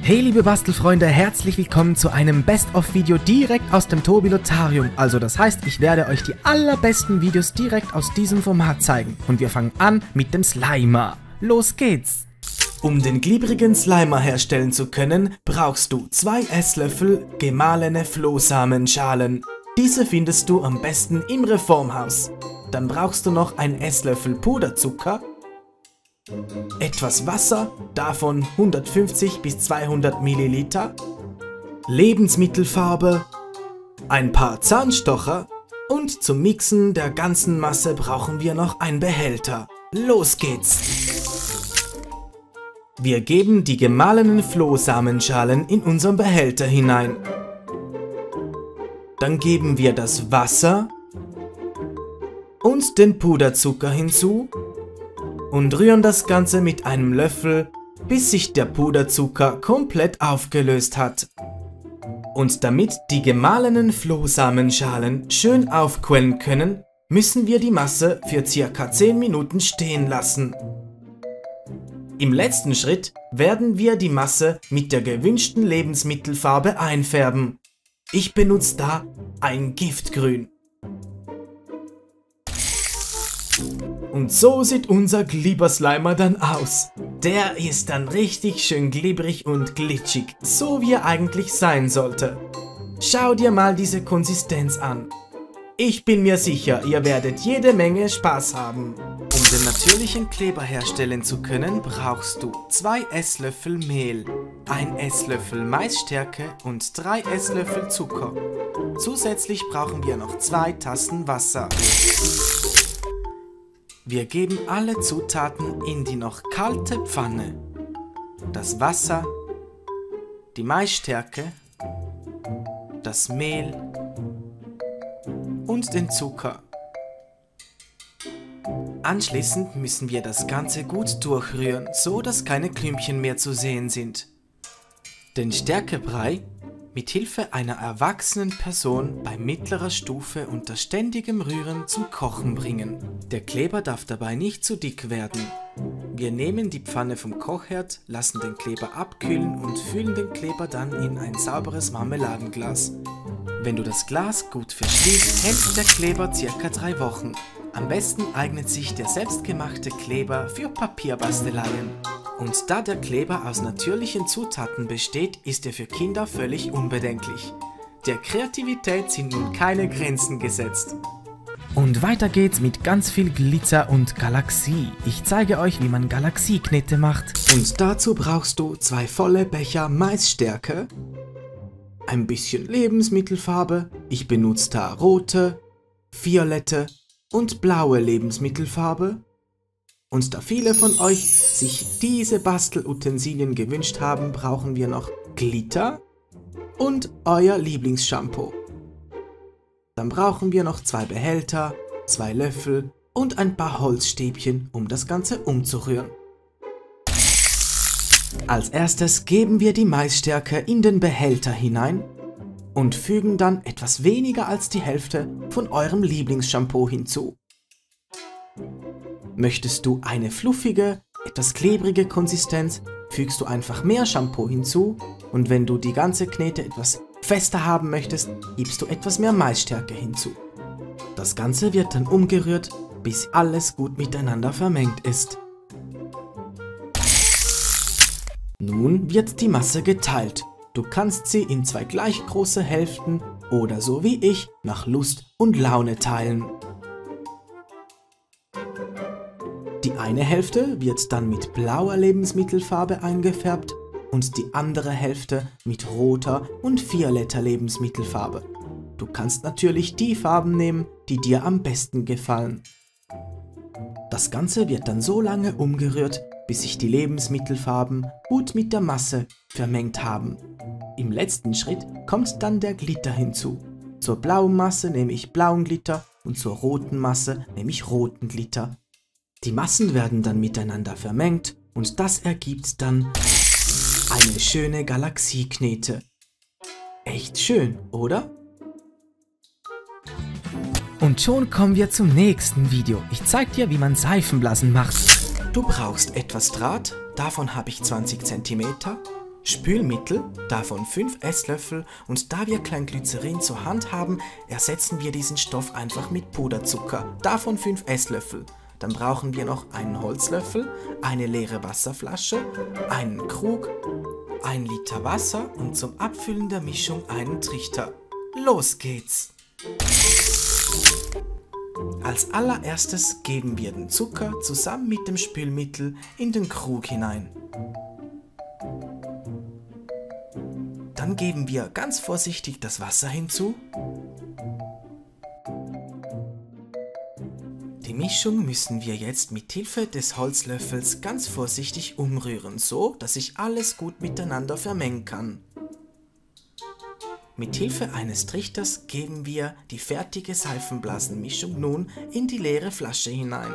Hey liebe Bastelfreunde, herzlich willkommen zu einem Best-of-Video direkt aus dem Tobi-Lotarium. Also das heißt, ich werde euch die allerbesten Videos direkt aus diesem Format zeigen. Und wir fangen an mit dem Slimer. Los geht's! Um den glibberigen Slimer herstellen zu können, brauchst du 2 Esslöffel gemahlene Flohsamenschalen. Diese findest du am besten im Reformhaus. Dann brauchst du noch 1 Esslöffel Puderzucker, etwas Wasser, davon 150 bis 200 Milliliter, Lebensmittelfarbe, ein paar Zahnstocher und zum Mixen der ganzen Masse brauchen wir noch einen Behälter. Los geht's! Wir geben die gemahlenen Flohsamenschalen in unseren Behälter hinein. Dann geben wir das Wasser und den Puderzucker hinzu und rühren das Ganze mit einem Löffel, bis sich der Puderzucker komplett aufgelöst hat. Und damit die gemahlenen Flohsamenschalen schön aufquellen können, müssen wir die Masse für ca. 10 Minuten stehen lassen. Im letzten Schritt werden wir die Masse mit der gewünschten Lebensmittelfarbe einfärben. Ich benutze da ein Giftgrün. Und so sieht unser Glibberslimer dann aus. Der ist dann richtig schön glibberig und glitschig, so wie er eigentlich sein sollte. Schau dir mal diese Konsistenz an. Ich bin mir sicher, ihr werdet jede Menge Spaß haben. Um den natürlichen Kleber herstellen zu können, brauchst du 2 Esslöffel Mehl, 1 Esslöffel Maisstärke und 3 Esslöffel Zucker. Zusätzlich brauchen wir noch 2 Tassen Wasser. Wir geben alle Zutaten in die noch kalte Pfanne. Das Wasser, die Maisstärke, das Mehl und den Zucker. Anschließend müssen wir das Ganze gut durchrühren, so dass keine Klümpchen mehr zu sehen sind. Den Stärkebrei mit Hilfe einer erwachsenen Person bei mittlerer Stufe unter ständigem Rühren zum Kochen bringen. Der Kleber darf dabei nicht zu dick werden. Wir nehmen die Pfanne vom Kochherd, lassen den Kleber abkühlen und füllen den Kleber dann in ein sauberes Marmeladenglas. Wenn du das Glas gut verschließt, hält der Kleber ca. 3 Wochen. Am besten eignet sich der selbstgemachte Kleber für Papierbasteleien. Und da der Kleber aus natürlichen Zutaten besteht, ist er für Kinder völlig unbedenklich. Der Kreativität sind nun keine Grenzen gesetzt. Und weiter geht's mit ganz viel Glitzer und Galaxie. Ich zeige euch, wie man Galaxieknete macht. Und dazu brauchst du 2 volle Becher Maisstärke, ein bisschen Lebensmittelfarbe, ich benutze da rote, violette und blaue Lebensmittelfarbe. Und da viele von euch sich diese Bastelutensilien gewünscht haben, brauchen wir noch Glitter und euer Lieblingsshampoo. Dann brauchen wir noch 2 Behälter, 2 Löffel und ein paar Holzstäbchen, um das Ganze umzurühren. Als erstes geben wir die Maisstärke in den Behälter hinein und fügen dann etwas weniger als die Hälfte von eurem Lieblingsshampoo hinzu. Möchtest du eine fluffige, etwas klebrige Konsistenz, fügst du einfach mehr Shampoo hinzu und wenn du die ganze Knete etwas fester haben möchtest, gibst du etwas mehr Maisstärke hinzu. Das Ganze wird dann umgerührt, bis alles gut miteinander vermengt ist. Nun wird die Masse geteilt. Du kannst sie in 2 gleich große Hälften oder so wie ich nach Lust und Laune teilen. Die eine Hälfte wird dann mit blauer Lebensmittelfarbe eingefärbt und die andere Hälfte mit roter und violetter Lebensmittelfarbe. Du kannst natürlich die Farben nehmen, die dir am besten gefallen. Das Ganze wird dann so lange umgerührt, bis sich die Lebensmittelfarben gut mit der Masse vermengt haben. Im letzten Schritt kommt dann der Glitter hinzu. Zur blauen Masse nehme ich blauen Glitter und zur roten Masse nehme ich roten Glitter. Die Massen werden dann miteinander vermengt und das ergibt dann eine schöne Galaxieknete. Echt schön, oder? Und schon kommen wir zum nächsten Video. Ich zeige dir, wie man Seifenblasen macht. Du brauchst etwas Draht, davon habe ich 20 cm, Spülmittel, davon 5 Esslöffel, und da wir kein Glycerin zur Hand haben, ersetzen wir diesen Stoff einfach mit Puderzucker, davon 5 Esslöffel. Dann brauchen wir noch einen Holzlöffel, eine leere Wasserflasche, einen Krug, 1 Liter Wasser und zum Abfüllen der Mischung einen Trichter. Los geht's! Als allererstes geben wir den Zucker zusammen mit dem Spülmittel in den Krug hinein. Dann geben wir ganz vorsichtig das Wasser hinzu. Die Mischung müssen wir jetzt mit Hilfe des Holzlöffels ganz vorsichtig umrühren, so dass sich alles gut miteinander vermengen kann. Mit Hilfe eines Trichters geben wir die fertige Seifenblasenmischung nun in die leere Flasche hinein.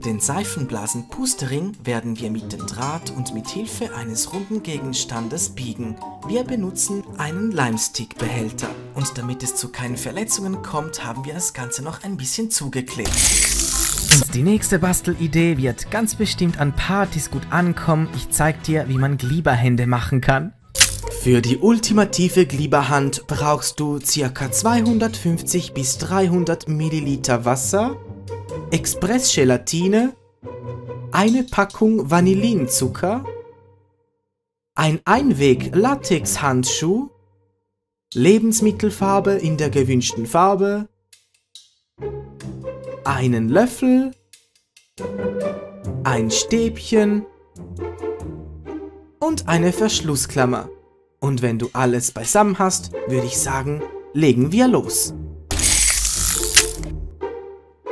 Den Seifenblasen-Pustering werden wir mit dem Draht und mit Hilfe eines runden Gegenstandes biegen. Wir benutzen einen Limestick-Behälter und damit es zu keinen Verletzungen kommt, haben wir das Ganze noch ein bisschen zugeklebt. Und die nächste Bastelidee wird ganz bestimmt an Partys gut ankommen. Ich zeig dir, wie man Glibberhände machen kann. Für die ultimative Glibberhand brauchst du ca. 250 bis 300 Milliliter Wasser, Express-Gelatine, eine Packung Vanillinzucker, ein Einweg-Latex-Handschuh, Lebensmittelfarbe in der gewünschten Farbe, einen Löffel, ein Stäbchen und eine Verschlussklammer. Und wenn du alles beisammen hast, würde ich sagen, legen wir los.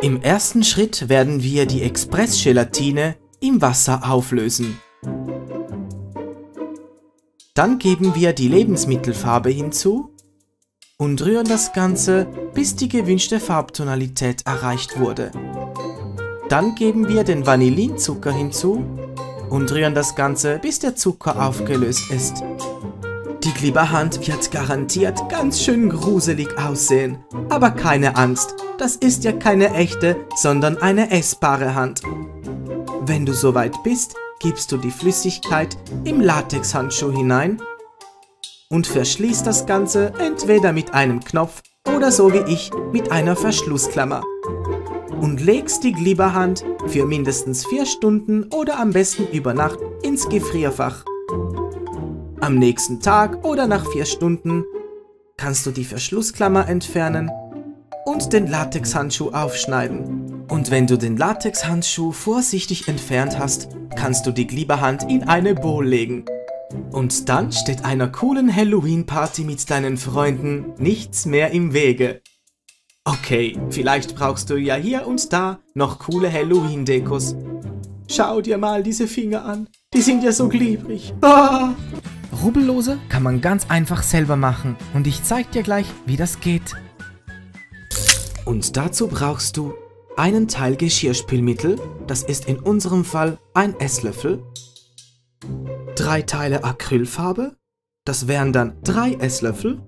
Im ersten Schritt werden wir die Express-Gelatine im Wasser auflösen. Dann geben wir die Lebensmittelfarbe hinzu und rühren das Ganze, bis die gewünschte Farbtonalität erreicht wurde. Dann geben wir den Vanillinzucker hinzu und rühren das Ganze, bis der Zucker aufgelöst ist. Die Glibberhand wird garantiert ganz schön gruselig aussehen, aber keine Angst, das ist ja keine echte, sondern eine essbare Hand. Wenn du soweit bist, gibst du die Flüssigkeit im Latexhandschuh hinein und verschließt das Ganze entweder mit einem Knopf oder so wie ich mit einer Verschlussklammer. Und legst die Glibberhand für mindestens 4 Stunden oder am besten über Nacht ins Gefrierfach. Am nächsten Tag oder nach 4 Stunden kannst du die Verschlussklammer entfernen und den Latexhandschuh aufschneiden. Und wenn du den Latexhandschuh vorsichtig entfernt hast, kannst du die Glibberhand in eine Bowl legen. Und dann steht einer coolen Halloween-Party mit deinen Freunden nichts mehr im Wege. Okay, vielleicht brauchst du ja hier und da noch coole Halloween-Dekos. Schau dir mal diese Finger an, die sind ja so glibrig. Ah! Rubbellose kann man ganz einfach selber machen und ich zeig dir gleich, wie das geht. Und dazu brauchst du einen Teil Geschirrspülmittel, das ist in unserem Fall ein Esslöffel, 3 Teile Acrylfarbe, das wären dann 3 Esslöffel,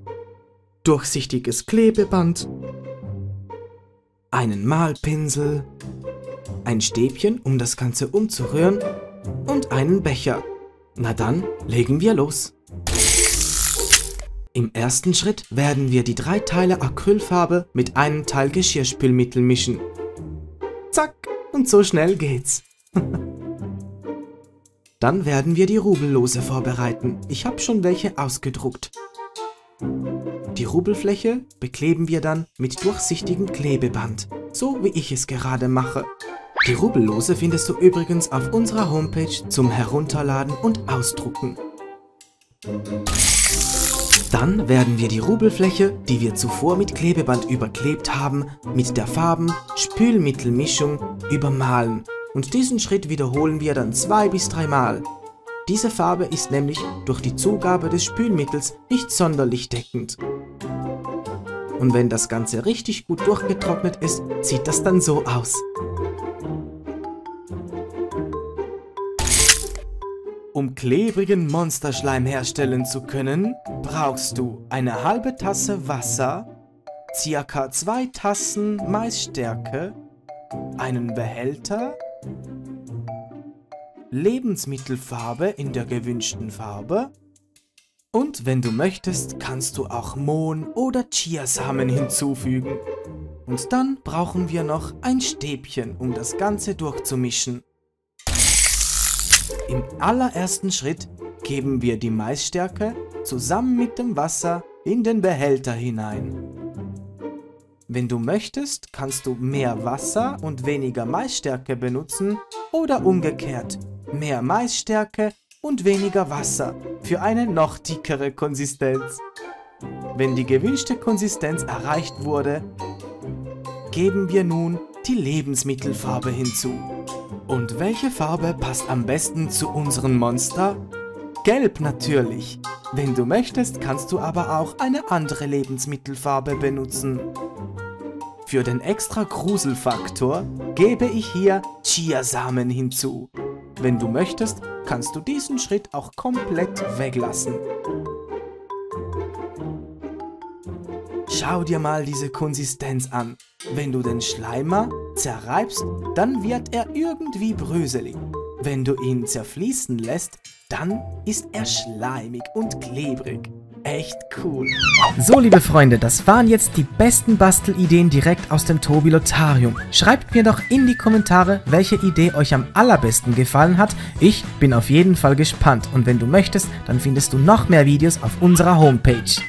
durchsichtiges Klebeband, einen Malpinsel, ein Stäbchen, um das Ganze umzurühren und einen Becher. Na dann, legen wir los. Im ersten Schritt werden wir die 3 Teile Acrylfarbe mit einem Teil Geschirrspülmittel mischen. Zack, und so schnell geht's. Dann werden wir die Rubbellose vorbereiten. Ich habe schon welche ausgedruckt. Die Rubbelfläche bekleben wir dann mit durchsichtigem Klebeband, so wie ich es gerade mache. Die Rubbellose findest du übrigens auf unserer Homepage zum Herunterladen und Ausdrucken. Dann werden wir die Rubbelfläche, die wir zuvor mit Klebeband überklebt haben, mit der Farben-Spülmittelmischung übermalen. Und diesen Schritt wiederholen wir dann 2 bis 3 Mal. Diese Farbe ist nämlich durch die Zugabe des Spülmittels nicht sonderlich deckend. Und wenn das Ganze richtig gut durchgetrocknet ist, sieht das dann so aus. Um klebrigen Monsterschleim herstellen zu können, brauchst du eine halbe Tasse Wasser, ca. 2 Tassen Maisstärke, einen Behälter, Lebensmittelfarbe in der gewünschten Farbe. Und wenn du möchtest, kannst du auch Mohn oder Chiasamen hinzufügen. Und dann brauchen wir noch ein Stäbchen, um das Ganze durchzumischen. Im allerersten Schritt geben wir die Maisstärke zusammen mit dem Wasser in den Behälter hinein. Wenn du möchtest, kannst du mehr Wasser und weniger Maisstärke benutzen oder umgekehrt, mehr Maisstärke und weniger Wasser für eine noch dickere Konsistenz. Wenn die gewünschte Konsistenz erreicht wurde, geben wir nun die Lebensmittelfarbe hinzu. Und welche Farbe passt am besten zu unserem Monster? Gelb natürlich. Wenn du möchtest, kannst du aber auch eine andere Lebensmittelfarbe benutzen. Für den extra Gruselfaktor gebe ich hier Chiasamen hinzu. Wenn du möchtest, kannst du diesen Schritt auch komplett weglassen. Schau dir mal diese Konsistenz an. Wenn du den Schleimer zerreibst, dann wird er irgendwie bröselig. Wenn du ihn zerfließen lässt, dann ist er schleimig und klebrig. Echt cool. So, liebe Freunde, das waren jetzt die besten Bastelideen direkt aus dem Tobi-Lotarium. Schreibt mir doch in die Kommentare, welche Idee euch am allerbesten gefallen hat. Ich bin auf jeden Fall gespannt und wenn du möchtest, dann findest du noch mehr Videos auf unserer Homepage.